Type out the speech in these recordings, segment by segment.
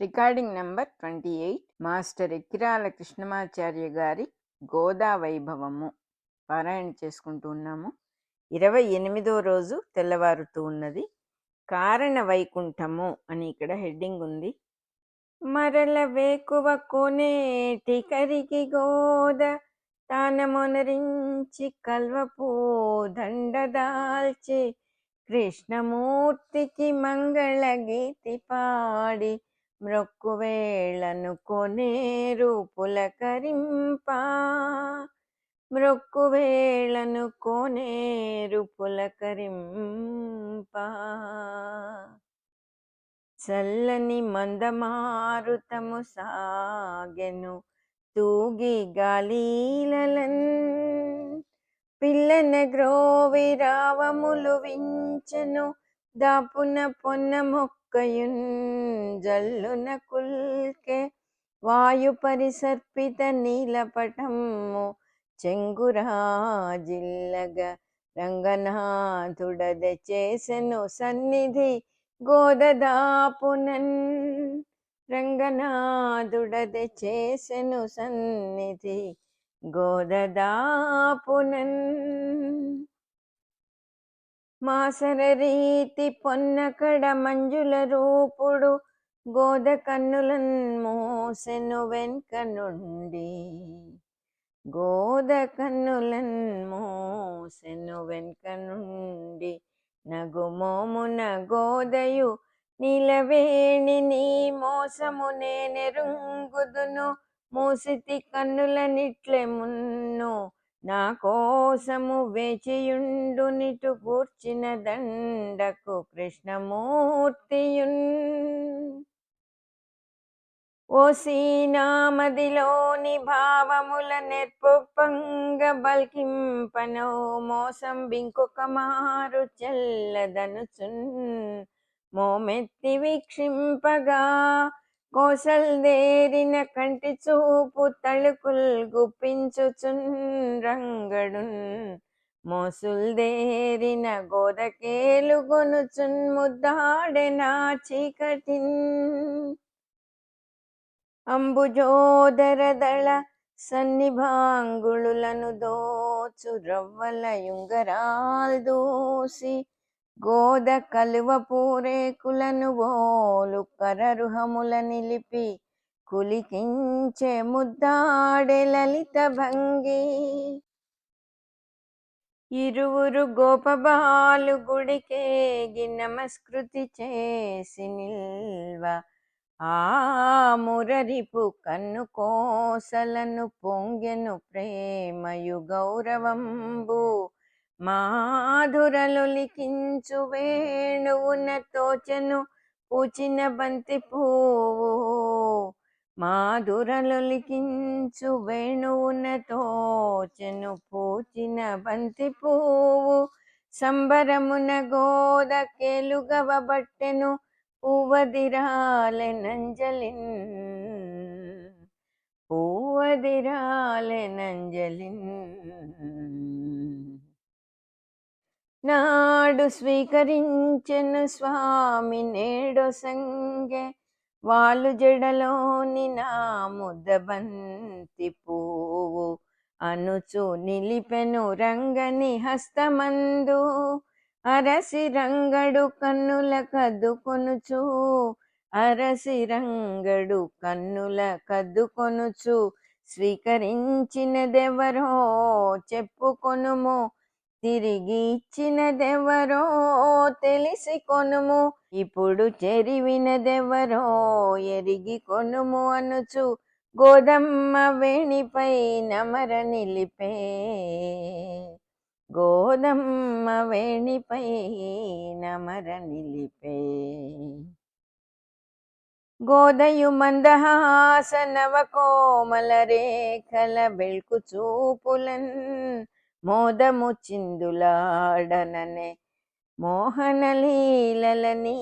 Recording number 28 master Ekkirala Krishnamacharya గారి గోదా వైభవము పారాయణ చేసుకుంటూ ఉన్నాము. 28వ రోజు తెల్లవారుతూ ఉన్నది. కారణ వైకుంఠము అని ఇక్కడ హెడ్డింగ్ ఉంది. మరల వేకువ కొనేటి కరికి గోద తానమొనరించి కల్వపూ దండదాల్చి కృష్ణమూర్తికి మంగళ గీతి పాడి మ్రొక్కువేళను కొనేరు పులకరింప మ్రొక్కువేళను కోనేరు పులకరింప. చల్లని మందమారుతము సాగెను తూగి గాలీలలన్ పిల్లన గ్రోవి రావములు వించెను దాపున పొన్న మొక్కయున్ జల్లున కుల్కె వాయు పరిసర్పిత నీలపటము చెంగురాజిల్లగ రంగనాథుడద చేసెను సన్నిధి గోదదాపునన్ రంగనాథుడద చేసెను సన్నిధి గోదదాపునన్. మాసర రీతి పొన్నకడ మంజుల రూపుడు గోద కన్నులన్ మోసెను వెన్క నుండి గోద కన్నులన్ మోసెను వెన్క నుండి నగుమోమున గోదయు నీలవేణి నీ మోసము నేనెరుంగుదును మూసితి కన్నులనిట్లే మున్ను నా కోసము వేచియుండు నిటు కూర్చిన దండకు కృష్ణమూర్తియున్. ఓసీనామదిలోని భావముల నెర్పొప్పంగ బల్కింపనో మోసం బింకొక మారు చెల్లదనుచున్ మోమెత్తి వీక్షింపగా కోసల్దేరిన కంటి చూపు తళుకుల్ గుప్పించుచున్ రంగడున్ మోసుల్దేరిన గోదకేలుగొనుచున్ ముద్దాడెనా చీకటిన్. అంబుజోదరదళ సన్నిభాంగుళులను దోచు రవ్వల యుంగరాల్ దూసి గోద కలువ పూరేకులను బోలు కరరుహముల నిలిపి కులికించే ముద్దాడె లలిత భంగి. ఇరువురు గోపబాలు గుడికేగి నమస్కృతి చేసి నిల్వ ఆ మురరిపు కన్ను కోసలను పొంగెను ప్రేమయు గౌరవంబు మాధురలొలికించు వేణువున తోచెను పూచిన బంతి పువ్వు మాధురలొలికించు వేణువున తోచెను పూచిన బంతి పువ్వు సంబరమున గోద కేలుగవబట్టెను పూవదిరాలెనంజలిన్ పూవదిరాలెనంజలిన్. నాడు స్వీకరించెను స్వామి నేడో సంగె వాళ్ళు జడలోని నా ముద్దబంతి పువ్వు అనుచు నిలిపెను రంగని హస్తమందు అరసి రంగడు కన్నుల కద్దుకొనుచు అరసి రంగడు కన్నుల కద్దుకొనుచు స్వీకరించినదెవరో చెప్పుకొనుము తిరిగి ఇచ్చినదెవరో తెలిసి కొనుము ఇప్పుడు చెరివినదెవరో ఎరిగి కొనుము అనుచు గోదమ్మ వేణిపై నమర నిలిపే గోదమ్మ వేణిపై నమర నిలిపే. గోదయు మందహాస నవ కోమల రేఖల బెల్కు చూపులన్ మోదము చిందులాడననే మోహన లీలలని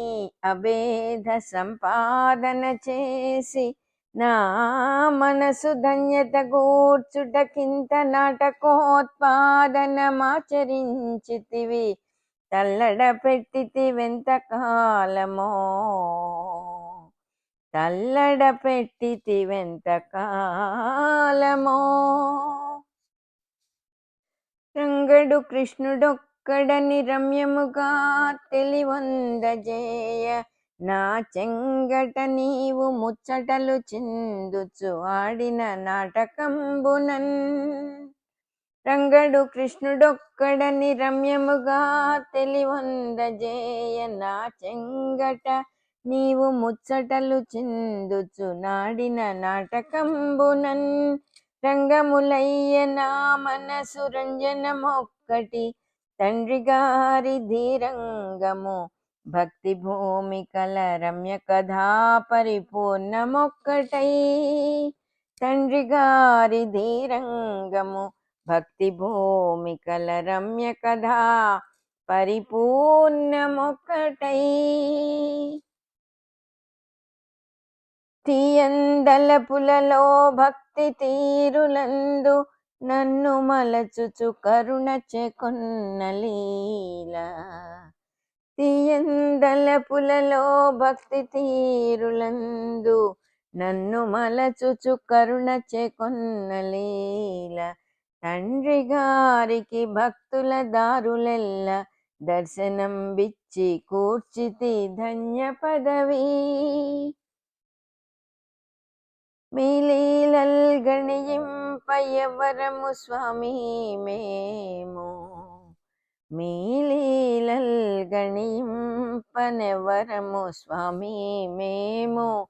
అభేద సంపాదన చేసి నా మనసు ధన్యత గూర్చుటకింత నాటకోత్పాదనమాచరించితివి తల్లడ పెట్టితివెంత కాలమో తల్లడ పెట్టితివెంత కాలమో. రంగడు కృష్ణుడొక్కడని రమ్యముగా తెలివొందజేయ, నా చెంగట నీవు ముచ్చటలు చిందుచు ఆడిన నాటకంబునన్. రంగడు కృష్ణుడొక్కడని రమ్యముగా తెలివొందజేయ, నా చెంగట నీవు ముచ్చటలు చిందుచు నాడిన నాటకంబునన్. రంగములయ్య నా మనసు రంజనమొక్కటి, తండ్రి గారి ధీరంగము భక్తి భూమికల రమ్య కథా పరిపూర్ణమొక్కటై. తండ్రి గారి ధీరంగము భక్తి భూమికల రమ్య కథా పరిపూర్ణమొక్కటై. తీయందలపులలో భక్తి తీరులందు నన్ను మలచుచు కరుణ చెకొన్న లీల. తీయందలపులలో భక్తి తీరులందు నన్ను మలచుచు కరుణ చెకొన్న లీల. తండ్రి గారికి భక్తుల దారులెల్ల దర్శనం బిచ్చి కూర్చితి ధన్య పదవి. మీ లీలల్ గణింపయవరము స్వామి మేము, మీ లీలల్ గణింపనెవరము స్వామి మేము.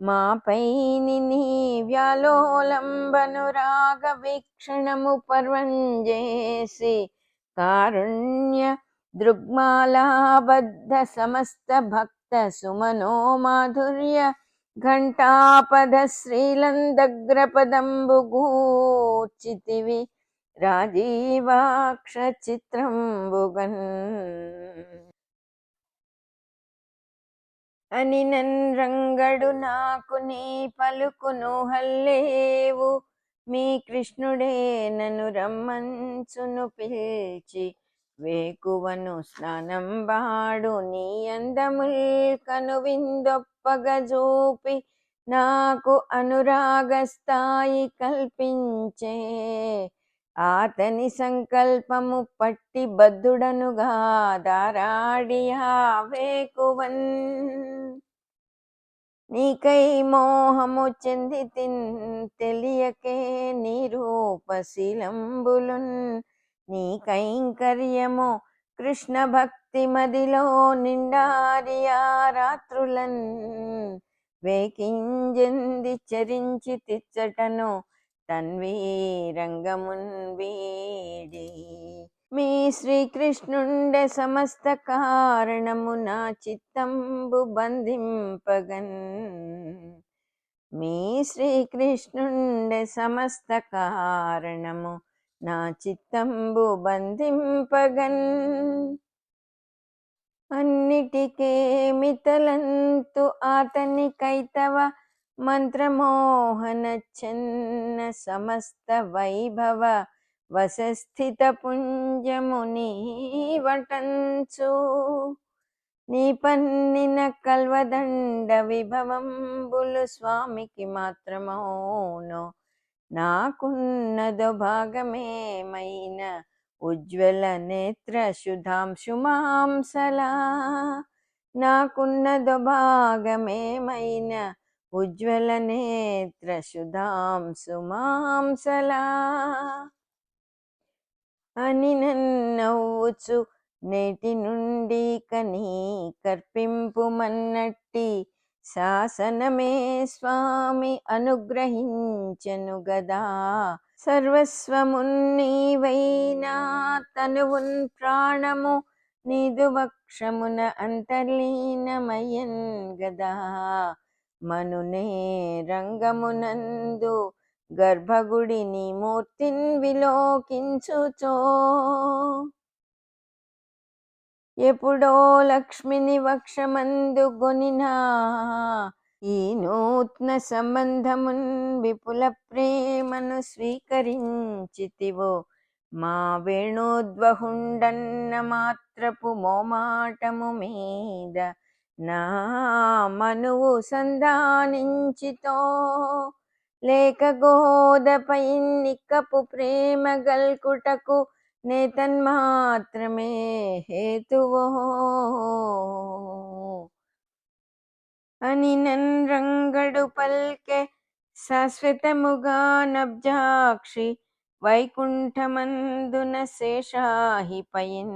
మాపైని నీ వ్యాలోలంబనురాగ వీక్షణము పర్వంజేసి, కారుణ్య దృగ్మాలాబద్ధ సమస్త భక్త సుమనో మాధుర్య ఘంటాపద శ్రీలందగ్రపదంబు గూర్చితివి రాజీవాక్ష చిత్రంబుగన్. అని నన్ రంగడు నాకు నీ పలుకును హల్లేవు, మీ కృష్ణుడే నన్ను రమ్మంచును పిల్చి. వేకువను స్నానం బాడు నీ అందముల్ కనువిందొప్పగజూపి, నాకు అనురాగ స్థాయి కల్పించే. ఆతని సంకల్పము పట్టి బద్ధుడనుగా దారాడియా వేకువన్. నీకై మోహము చెందితిన్ తెలియకే నీ రూపశీలంబులున్. నీ కైంకర్యము కృష్ణ భక్తి మదిలో నిండారియా రాత్రులన్. వేకింజంది చరించి తిచ్చటను తన్వీరంగమున్ వీడి. మీ శ్రీకృష్ణుండె సమస్త కారణము నా చిత్తంబు బంధింపగన్. మీ శ్రీకృష్ణుండె సమస్త కారణము నా చిత్తంబు బంధింపగన్. అన్నిటికే మితలంతు ఆతని కైతవ మంత్రమోహన చెన్న సమస్త వైభవ వసస్థిత పుంజము నీవటంచు. నీ పన్నిన కల్వదండ విభవంబులు స్వామికి మాత్రమౌను. నాకున్నదో భాగమేమైన ఉజ్వల నేత్ర శుధాంశుమాంసలా. నాకున్నదో భాగమేమైన ఉజ్వల నేత్ర శుధాంశుమాంసలా. అని నన్నవ్వుచు నేటి నుండి కనీ కర్పింపుమన్నట్టి శాసనమే స్వామి అనుగ్రహించెను గదా. సర్వస్వమున్నీవైనా తనువున్ ప్రాణము నీదు వక్షమున అంతర్లీనమయ్యన్ గదా. మనునే రంగమునందు గర్భగుడి నీ మూర్తిన్ విలోకించుచో. ఎప్పుడో లక్ష్మిని వక్షమందు గొనినా ఈ నూత్న సంబంధమున్ విపుల ప్రేమను స్వీకరించితివో. మా వేణోద్వహుండన్న మాత్రపు మోమాటము మీద నా మనువు సంధానించితో లేక గోదపై నిక్కపు ప్రేమ గల్కుటకు నేతన్మాత్రమే హేతువో అని రంగడు పల్కె శాశ్వతముగా నబ్జాక్షి వైకుంఠమందున శేషాహిపయిన్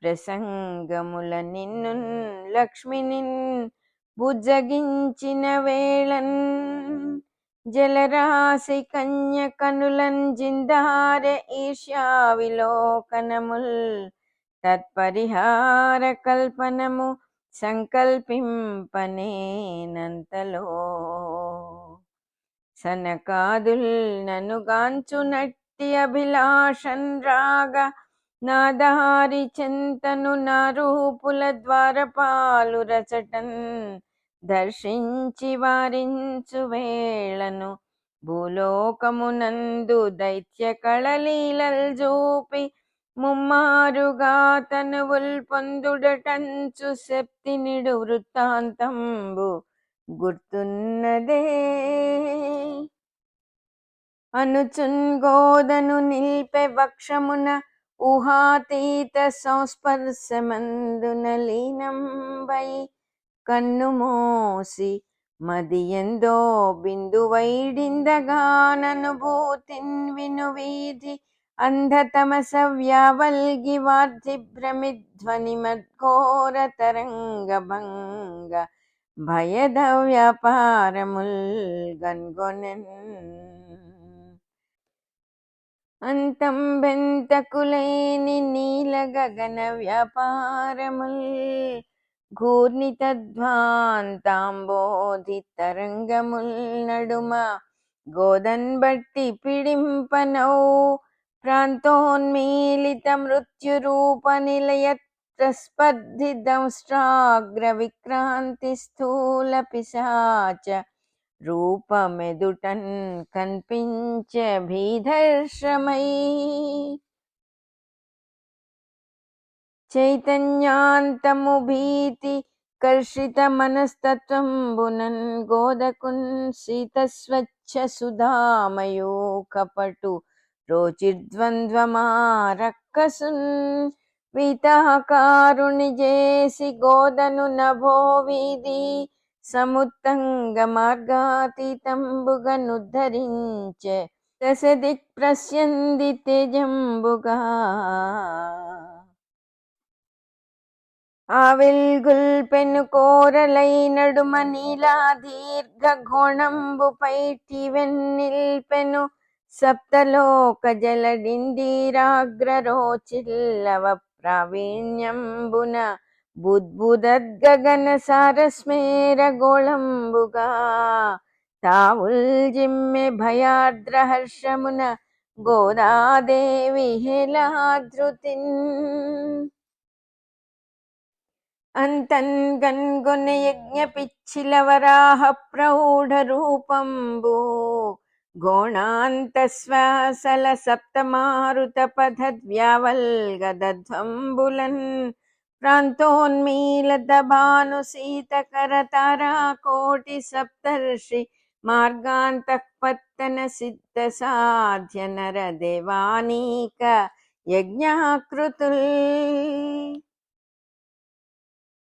ప్రసంగముల నిన్ను లక్ష్మినిన్ బుజ్జగించిన వేళన్ జలరాశి కన్య కనులన్ జిందారె ఈర్ష్యా విలోకనముల్ తత్పరిహార కల్పనము సంకల్పింపనేనంతలో సనకాదుల్ ననుగాంచునట్టి అభిలాషన్ రాగ నాదారి చింతను నారూపుల ద్వారపాలు రచటన్ దర్శించి వారించు వేళను భూలోకమునందు దైత్య కళలీలల్ జూపి ముమ్మారుగా తనువుల్ పొందుడటంచు సెప్తినిడు వృత్తాంతంబు గుర్తున్నదే అనుచున్ గోదను నిల్పె వక్షమున ఊహాతీత సంస్పర్శమందున లీనంబై కన్ను మోసి మదియందో బిందువైడిందగాననుభూతిన్ విను వీధి అంధతమస వ్యావల్గి వార్ధి భ్రమిధ్వని మద్ఘోర తరంగ భంగ భయద వ్యాపారముల్ గన్గొనెన్ అంతం బెంతకులేని నీల గగన వ్యాపారముల్ ఘూర్ణి తద్వాంతాంబోధి తరంగముల్ నడుమ గోదన్ బట్టి పిడింపనౌ ప్రాంతోన్మీలిత మృత్యురూప నిలయ ప్రస్పర్ధి దంష్ట్రాగ్ర విక్రాంతి స్థూల పిశాచ రూపమెదుటన్ కన్పించ భీధర్షమై చైతన్యాంతము భీతి కర్షిత మనస్తత్వంబునన్ గోదకున్ శీతస్వచ్ఛ సుధామయో కపటు రోచిర్ద్వంద్వమారక్కసున్ వీతాకారుని జేసి గోదను నభో వీధి సముత్తంగ మార్గాతీతంబుగనుద్ధరించె దశదిక్ ప్రస్యంది తేజంబుగా ఆవిల్గుల్ పెను కోరలై నడుమ నీలా దీర్ఘ ఘోణంబుపై టివెన్నిల్పెను సప్తలోక జలడిందీరాగ్రరోచిల్లవ ప్రావీణ్యంబున బుద్బుదద్గగన సారస్మేర గోళంబుగా తావుల్ జిమ్మె భయాద్ర హర్షమున గోదాదేవి హేళాధృతిన్ అంతన్ గన్గొన యజ్ఞ పిచ్చిల వరాహ ప్రౌఢ రూపంబు గోణాంత శ్వాసల సప్తమారుత పథద్వ్యావల్గదధ్వంబులన్ ప్రాంతోన్మీలత భాను సీతకర తారాకోటి సప్తర్షి మార్గాంతఃపత్తన సిద్ధ సాధ్య నర దేవానీక యజ్ఞాకృతుల్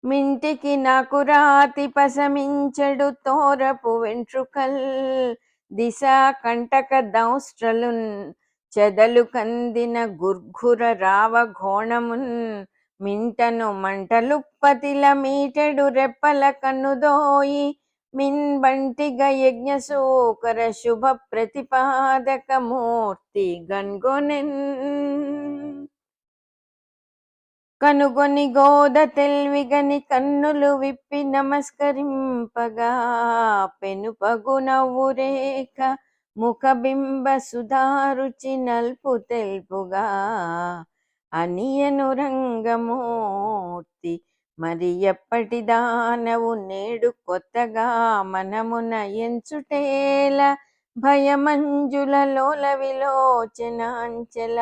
మింటికి నాకు రాతి పసమించెడు తోరపు వెంట్రుకల్ దిశ కంటక దంస్ట్రలున్ చెదలు కందిన గుర్ఘుర రావ ఘోణమున్ మింటను మంటలుప్పతిల మీటెడు రెప్పల కన్నుదోయి మిన్ బంటిగ యజ్ఞ సూకర శుభ ప్రతిపాదక మూర్తి గన్గొనెన్ కనుగొని గోద తెల్విగని కన్నులు విప్పి నమస్కరింపగా పెనుపగు నవ్వురేఖ ముఖబింబ సుధారుచి నల్పు తెల్పుగా అనియను రంగమూర్తి మరి ఎప్పటి దానవు నేడు కొత్తగా మనమున ఎంచుటేల భయమంజుల లోల విలోచనాంచల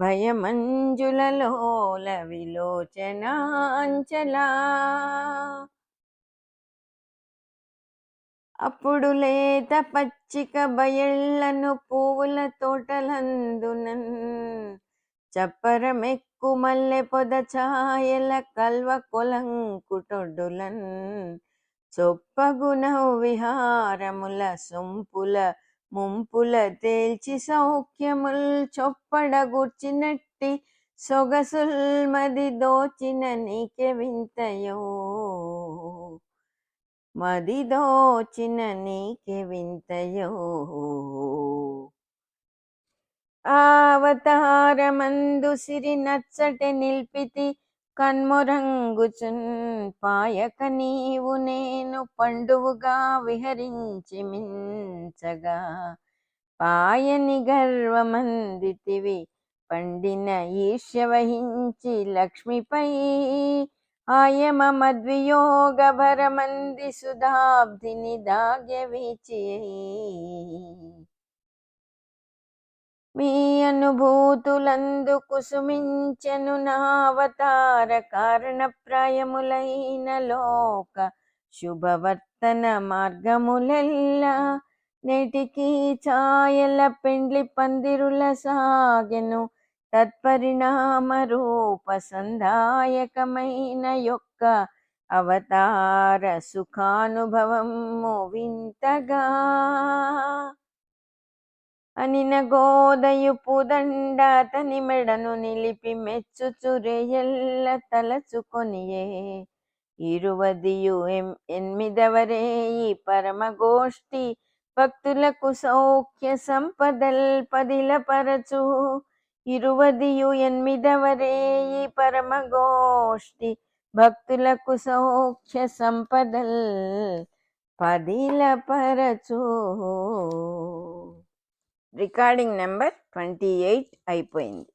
భయమంజులలోల విలోచనాంచలా. అప్పుడు లేత పచ్చిక బయళ్లను పువ్వుల తోటలందునన్ చప్పరమెక్కు మల్లె పొద ఛాయల కల్వ కొలంకుటొడ్డులన్ చొప్పగుణ విహారముల సొంపుల ముంపుల తేల్చి సౌఖ్యముల్ చొప్పడగూర్చినట్టి సొగసుల్ మది దోచిన నీకె వింతయో, మది దోచిన నీకె వింతయో. అవతారమందు సిరి నచ్చటె నిల్పితి కన్మొరంగుచున్ పాయక నీవు నేను పండువుగా విహరించి మించగా పాయని గర్వమందితివి పండిన ఈర్ష్య వహించి లక్ష్మిపై ఆయమ మద్వియోగ భరమంది సుధాబ్ధిని దాగ్యవీచి. మీ అనుభూతులందు కుసుమించెను నావతార కారణ ప్రాయములైన లోక శుభవర్తన మార్గములెల్లా నేటికి ఛాయల పెండ్లి పందిరుల సాగెను తత్పరిణామ రూప సందాయకమైన యొక్క అవతార సుఖానుభవము వింతగా. అనిన గోదయు పుదండ అతని మెడను నిలిపి మెచ్చుచురేయల్ల తలచుకొనియే ఇరువదియు ఎనిమిదవరేయి పరమగోష్ఠి భక్తులకు సౌఖ్య సంపదల్ పదిల పరచు. ఇరువదియు ఎనిమిదవరేయి పరమగోష్ఠి భక్తులకు సౌఖ్య సంపదల్ పదిల పరచు. రికార్డింగ్ నెంబర్ 28 అయిపోయింది.